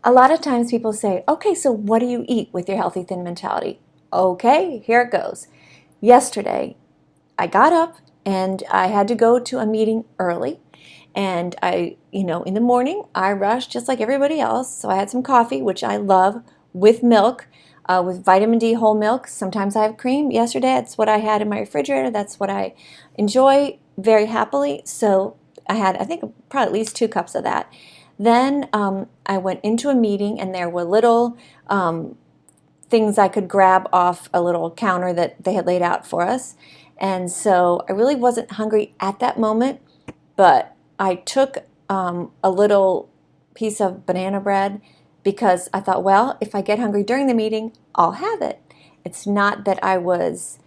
A lot of times people say, okay, so what do you eat with your healthy thin mentality? Okay, here it goes. Yesterday, I got up and I had to go to a meeting early. And in the morning, I rushed just like everybody else. So I had some coffee, which I love, with milk, with vitamin D whole milk. Sometimes I have cream. Yesterday, that's what I had in my refrigerator. That's what I enjoy very happily. So I had, I think, probably at least 2 cups of that. Then I went into a meeting, and there were little things I could grab off a little counter that they had laid out for us. And so I really wasn't hungry at that moment, but I took a little piece of banana bread because I thought, well, if I get hungry during the meeting, I'll have it. It's not that I was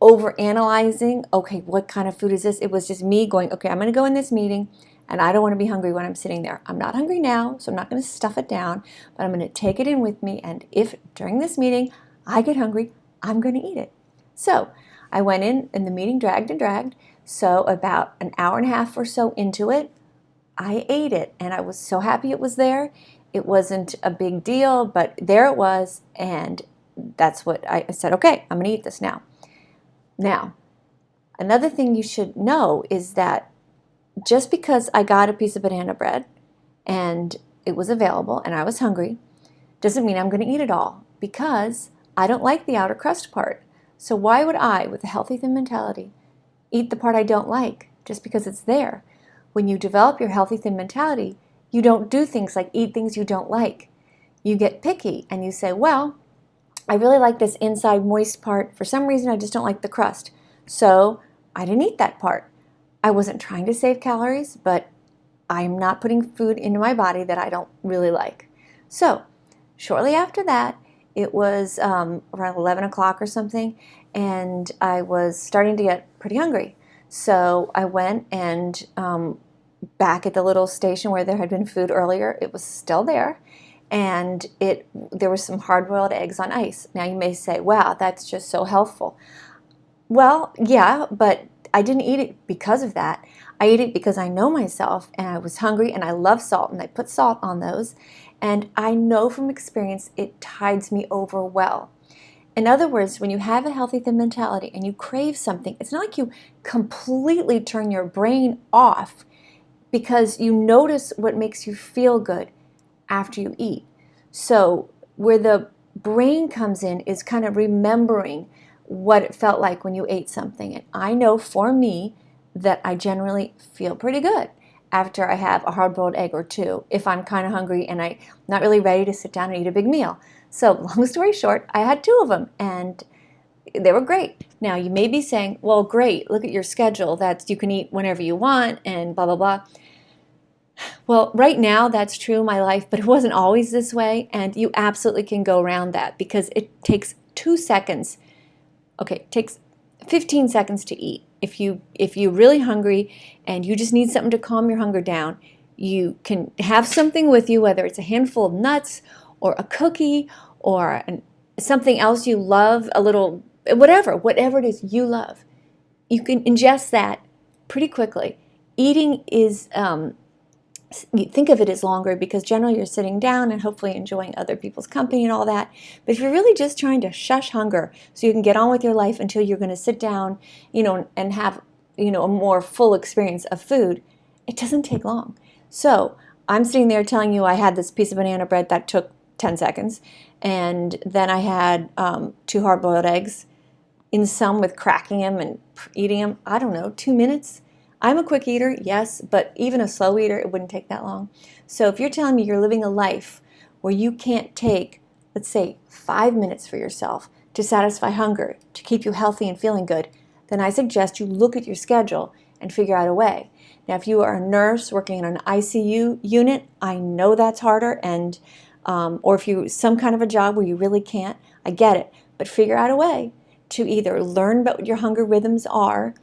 over analyzing, okay, what kind of food is this? It was just me going, okay, I'm going to go in this meeting and I don't want to be hungry when I'm sitting there. I'm not hungry now, so I'm not going to stuff it down, but I'm going to take it in with me. And if during this meeting I get hungry, I'm going to eat it. So I went in and the meeting dragged and dragged. So about an hour and a half or so into it, I ate it and I was so happy it was there. It wasn't a big deal, but there it was. And that's what I said, okay, I'm going to eat this now. Now, another thing you should know is that just because I got a piece of banana bread and it was available and I was hungry, doesn't mean I'm going to eat it all, because I don't like the outer crust part. So why would I, with a healthy thin mentality, eat the part I don't like just because it's there? When you develop your healthy thin mentality, you don't do things like eat things you don't like. You get picky and you say, well, I really like this inside moist part. For some reason, I just don't like the crust. So I didn't eat that part. I wasn't trying to save calories, but I'm not putting food into my body that I don't really like. So shortly after that, it was around 11 o'clock or something, and I was starting to get pretty hungry. So I went and back at the little station where there had been food earlier, it was still there. And there was some hard-boiled eggs on ice. Now you may say, wow, that's just so healthful. Well, yeah, but I didn't eat it because of that. I ate it because I know myself and I was hungry and I love salt and I put salt on those. And I know from experience it tides me over well. In other words, when you have a healthy thin mentality and you crave something, it's not like you completely turn your brain off, because you notice what makes you feel good after you eat. So where the brain comes in is kind of remembering what it felt like when you ate something. And I know for me that I generally feel pretty good after I have a hard-boiled egg or two, if I'm kind of hungry and I'm not really ready to sit down and eat a big meal. So long story short, I had 2 of them and they were great. Now you may be saying, well, great, look at your schedule. That's, you can eat whenever you want and blah, blah, blah. Well, right now that's true in my life, but it wasn't always this way, and you absolutely can go around that because it takes 2 seconds. Okay, it takes 15 seconds to eat. If you're really hungry and you just need something to calm your hunger down, you can have something with you, whether it's a handful of nuts or a cookie or something else you love, a little, whatever it is you love. You can ingest that pretty quickly. Eating is you think of it as longer because generally you're sitting down and hopefully enjoying other people's company and all that. But if you're really just trying to shush hunger so you can get on with your life until you're going to sit down, and have, a more full experience of food, it doesn't take long. So I'm sitting there telling you I had this piece of banana bread that took 10 seconds. And then I had 2 hard-boiled eggs, in some with cracking them and eating them, I don't know, 2 minutes. I'm a quick eater, yes, but even a slow eater, it wouldn't take that long. So if you're telling me you're living a life where you can't take, let's say, 5 minutes for yourself to satisfy hunger, to keep you healthy and feeling good, then I suggest you look at your schedule and figure out a way. Now, if you are a nurse working in an ICU unit, I know that's harder, and or if you some kind of a job where you really can't, I get it. But figure out a way to either learn about what your hunger rhythms are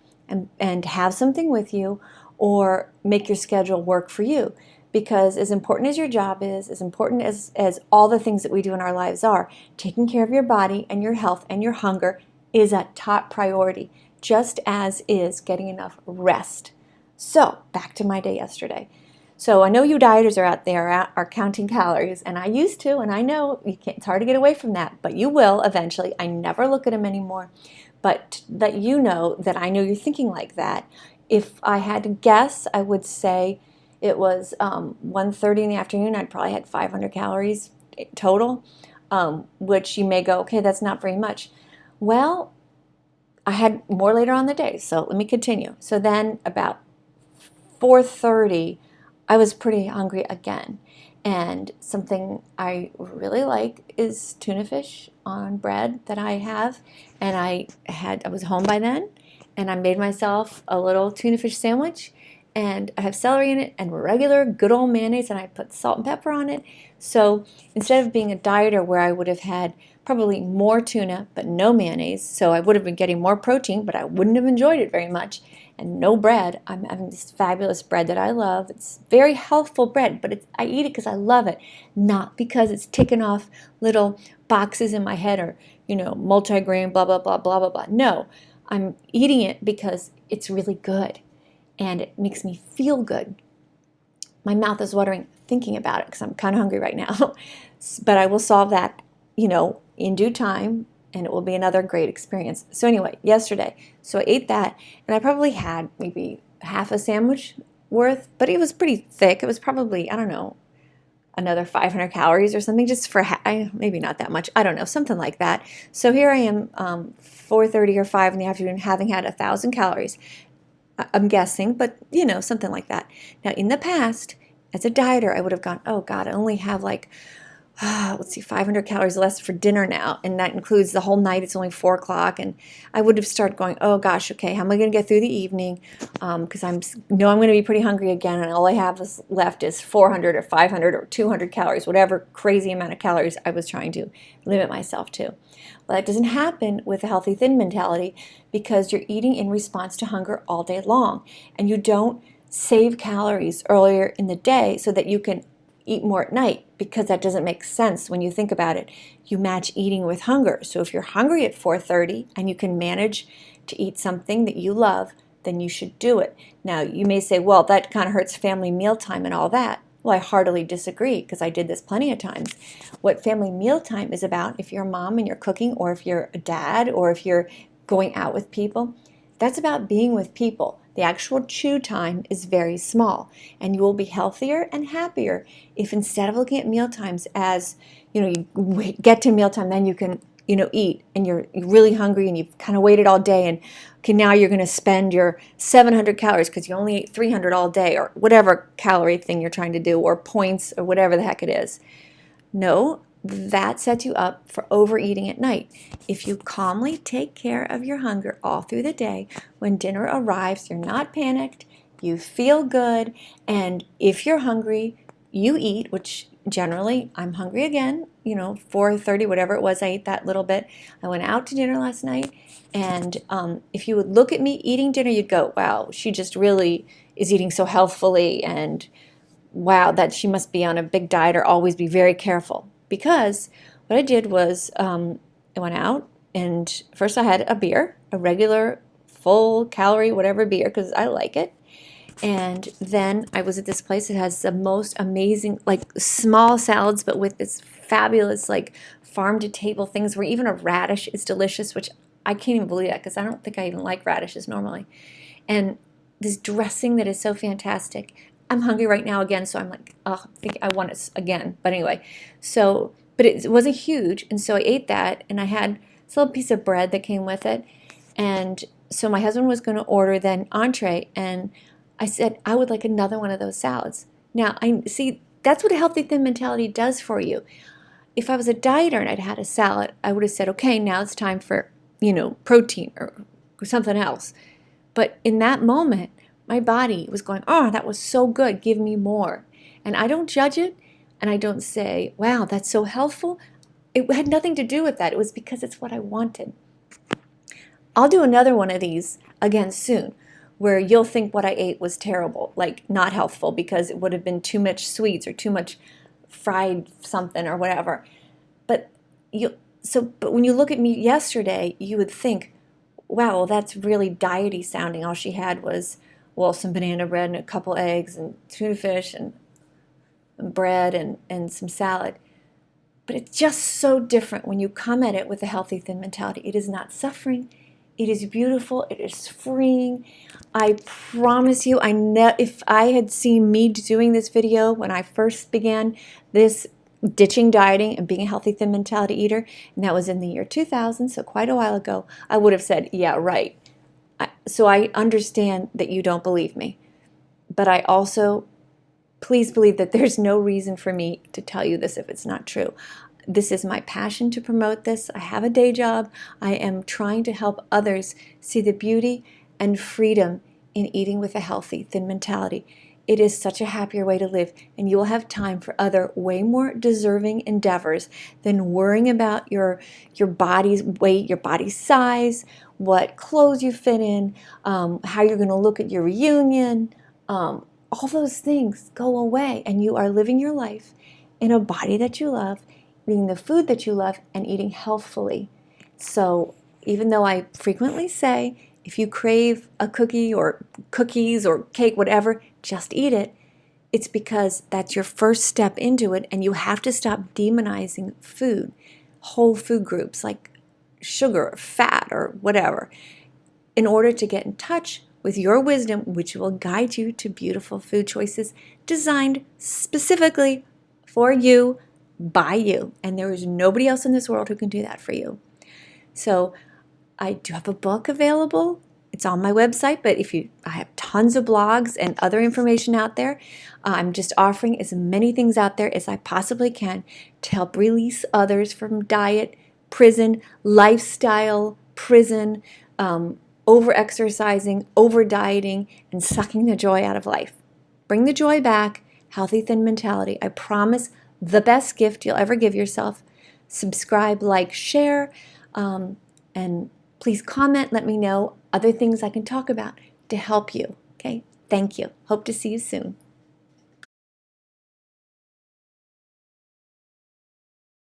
and have something with you, or make your schedule work for you. Because as important as your job is, as important as all the things that we do in our lives are, taking care of your body and your health and your hunger is a top priority, just as is getting enough rest. So back to my day yesterday. So I know you dieters are out there are counting calories, and I used to, and I know you can't, it's hard to get away from that, but you will eventually. I never look at them anymore, but that you know that I know you're thinking like that. If I had to guess, I would say it was 1:30 in the afternoon. I'd probably had 500 calories total, which you may go, okay, that's not very much. Well, I had more later on in the day, so let me continue. So then about 4:30, I was pretty hungry again. And something I really like is tuna fish on bread that I have. And I was home by then, and I made myself a little tuna fish sandwich, and I have celery in it and regular good old mayonnaise, and I put salt and pepper on it. So instead of being a dieter where I would have had probably more tuna but no mayonnaise, so I would have been getting more protein, but I wouldn't have enjoyed it very much, and no bread. I'm having this fabulous bread that I love. It's very healthful bread, but I eat it because I love it, not because it's ticking off little boxes in my head or, multigrain, blah, blah, blah, blah, blah, blah. No, I'm eating it because it's really good and it makes me feel good. My mouth is watering thinking about it because I'm kind of hungry right now. But I will solve that, in due time, and it will be another great experience. So anyway, yesterday, so I ate that, and I probably had maybe half a sandwich worth, but it was pretty thick. It was probably, I don't know, another 500 calories or something, just for maybe not that much. I don't know, something like that. So here I am, 4:30 or 5 in the afternoon, having had 1,000 calories. I'm guessing, but something like that. Now, in the past, as a dieter, I would have gone, oh God, I only have like, let's see, 500 calories less for dinner now, and that includes the whole night. It's only 4 o'clock, and I would have started going, oh gosh, okay, how am I going to get through the evening? Because I'm going to be pretty hungry again, and all I have left is 400 or 500 or 200 calories, whatever crazy amount of calories I was trying to limit myself to. Well, that doesn't happen with a healthy thin mentality because you're eating in response to hunger all day long, and you don't save calories earlier in the day so that you can eat more at night, because that doesn't make sense when you think about it. You match eating with hunger. So if you're hungry at 4:30 and you can manage to eat something that you love, then you should do it. Now, you may say, well, that kind of hurts family mealtime and all that. Well, I heartily disagree, because I did this plenty of times. What family mealtime is about, if you're a mom and you're cooking, or if you're a dad, or if you're going out with people, that's about being with people. The actual chew time is very small, and you will be healthier and happier if, instead of looking at meal times as, you get to mealtime, then you can, eat, and you're really hungry and you've kind of waited all day, and okay, now you're going to spend your 700 calories because you only ate 300 all day, or whatever calorie thing you're trying to do, or points, or whatever the heck it is. No, that sets you up for overeating at night. If you calmly take care of your hunger all through the day, when dinner arrives, you're not panicked, you feel good, and if you're hungry, you eat, which generally I'm hungry again, 4:30, whatever it was, I ate that little bit. I went out to dinner last night, and if you would look at me eating dinner, you'd go, wow, she just really is eating so healthfully, and wow, that she must be on a big diet, or always be very careful. Because what I did was I went out, and first I had a beer, a regular full calorie whatever beer, because I like it. And then I was at this place that has the most amazing, like, small salads, but with this fabulous, like, farm to table things where even a radish is delicious, which I can't even believe that, because I don't think I even like radishes normally. And this dressing that is so fantastic. I'm hungry right now again, so I'm like, oh, I think I want it again. But anyway, but it wasn't huge, and so I ate that, and I had this little piece of bread that came with it. And so my husband was going to order then entree, and I said, I would like another one of those salads. Now, I see, that's what a healthy thin mentality does for you. If I was a dieter and I'd had a salad, I would have said, okay, now it's time for, protein or something else. But in that moment, my body was going, oh, that was so good, give me more. And I don't judge it, and I don't say, wow, that's so healthful. It had nothing to do with that. It was because it's what I wanted. I'll do another one of these again soon, where you'll think what I ate was terrible, like not healthful, because it would have been too much sweets or too much fried something or whatever. But when you look at me yesterday, you would think, wow, well, that's really diety sounding. All she had was well, some banana bread and a couple eggs and tuna fish and bread and some salad. But it's just so different when you come at it with a healthy, thin mentality. It is not suffering. It is beautiful. It is freeing. I promise you, if I had seen me doing this video when I first began this ditching dieting and being a healthy, thin mentality eater, and that was in the year 2000, so quite a while ago, I would have said, yeah, right. So I understand that you don't believe me. But I also, please believe that there's no reason for me to tell you this if it's not true. This is my passion to promote this. I have a day job. I am trying to help others see the beauty and freedom in eating with a healthy, thin mentality. It is such a happier way to live, and you will have time for other way more deserving endeavors than worrying about your body's weight, your body's size, what clothes you fit in, how you're going to look at your reunion. All those things go away, and you are living your life in a body that you love, eating the food that you love, and eating healthfully. So even though I frequently say, if you crave a cookie or cookies or cake, whatever, just eat it, it's because that's your first step into it, and you have to stop demonizing food, whole food groups like sugar or fat or whatever, in order to get in touch with your wisdom, which will guide you to beautiful food choices designed specifically for you, by you. And there is nobody else in this world who can do that for you. So I do have a book available. It's on my website, but I have tons of blogs and other information out there. I'm just offering as many things out there as I possibly can to help release others from diet, prison, lifestyle, prison, over-exercising, over-dieting, and sucking the joy out of life. Bring the joy back, healthy, thin mentality. I promise the best gift you'll ever give yourself. Subscribe, like, share, and please comment. Let me know other things I can talk about to help you. Okay? Thank you. Hope to see you soon.